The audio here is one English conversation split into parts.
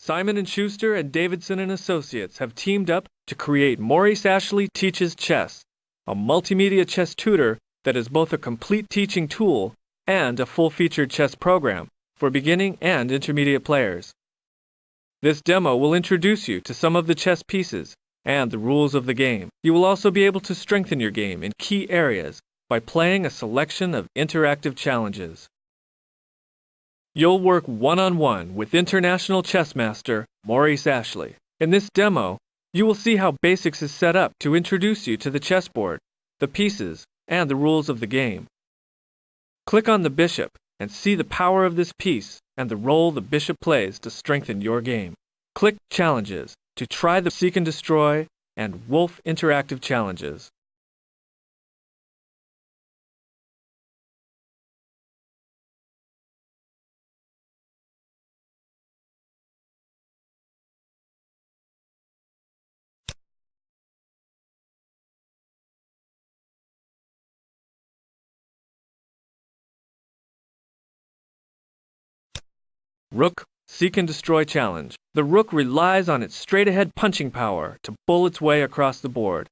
Simon & Schuster and Davidson & Associates have teamed up to create Maurice Ashley Teaches Chess, a multimedia chess tutor that is both a complete teaching tool and a full-featured chess program for beginning and intermediate players. This demo will introduce you to some of the chess pieces and the rules of the game. You will also be able to strengthen your game in key areas by playing a selection of interactive challenges. You'll work one-on-one with international chess master Maurice Ashley. In this demo, you will see how Basics is set up to introduce you to the chessboard, the pieces, and the rules of the game. Click on the bishop and see the power of this piece and the role the bishop plays to strengthen your game. Click Challenges to try the Seek and Destroy and Wolf interactive challenges. Rook Seek and Destroy Challenge. The rook relies on its straight-ahead punching power to bull its way across the board.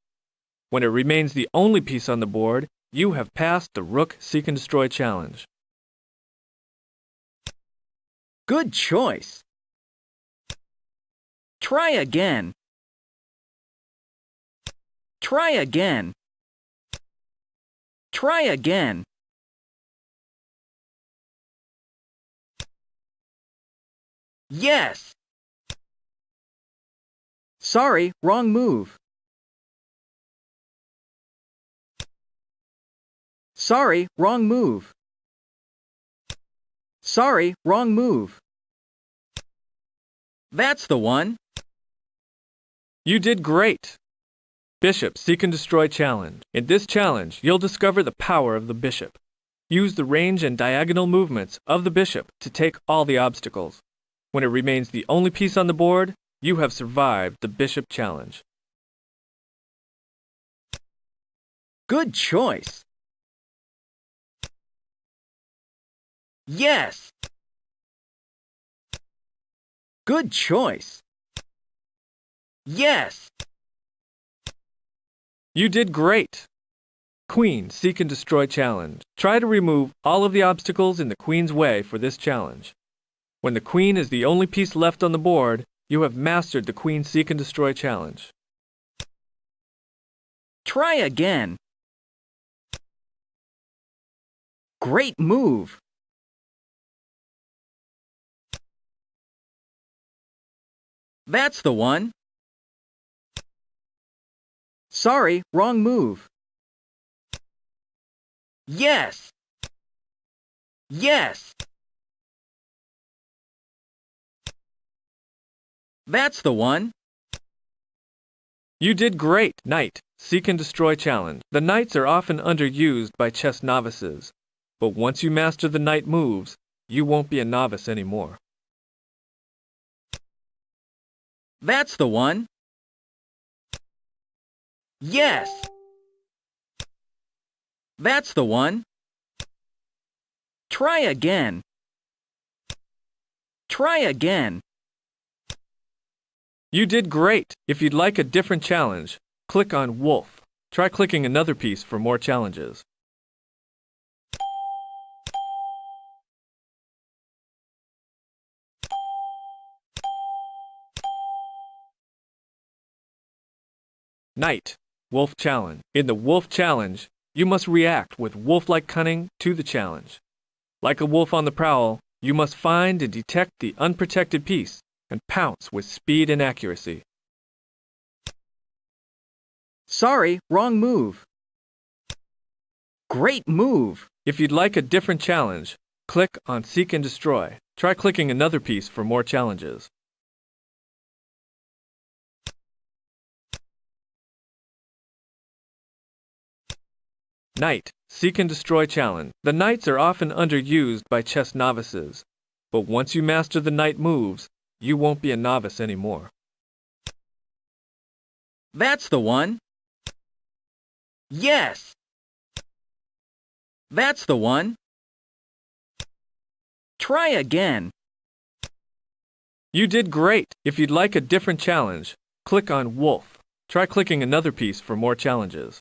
When it remains the only piece on the board, you have passed the Rook Seek and Destroy Challenge. Good choice. Try again. Try again. Try again. Yes! Sorry, wrong move. Sorry, wrong move. Sorry, wrong move. That's the one. You did great! Bishop Seek and Destroy Challenge. In this challenge, you'll discover the power of the bishop. Use the range and diagonal movements of the bishop to take all the obstacles. When it remains the only piece on the board, you have survived the Bishop Challenge. Good choice. Yes! Good choice. Yes! You did great! Queen Seek and Destroy Challenge. Try to remove all of the obstacles in the queen's way for this challenge. When the queen is the only piece left on the board, you have mastered the Queen Seek and Destroy Challenge. Try again. Great move. That's the one. Sorry, wrong move. Yes! Yes! That's the one. You did great! Knight Seek and Destroy Challenge. The knights are often underused by chess novices, but once you master the knight moves, you won't be a novice anymore. That's the one. Yes! That's the one. Try again. Try again. You did great! If you'd like a different challenge, click on Wolf. Try clicking another piece for more challenges. Knight Wolf Challenge. In the Wolf Challenge, you must react with wolf-like cunning to the challenge. Like a wolf on the prowl, you must find and detect the unprotected piece and pounce with speed and accuracy. Sorry, wrong move. Great move. If you'd like a different challenge, click on Seek and Destroy. Try clicking another piece for more challenges. Knight Seek and Destroy Challenge. The knights are often underused by chess novices, but once you master the knight moves, you won't be a novice anymore. That's the one. Yes! That's the one. Try again. You did great. If you'd like a different challenge, click on Wolf. Try clicking another piece for more challenges.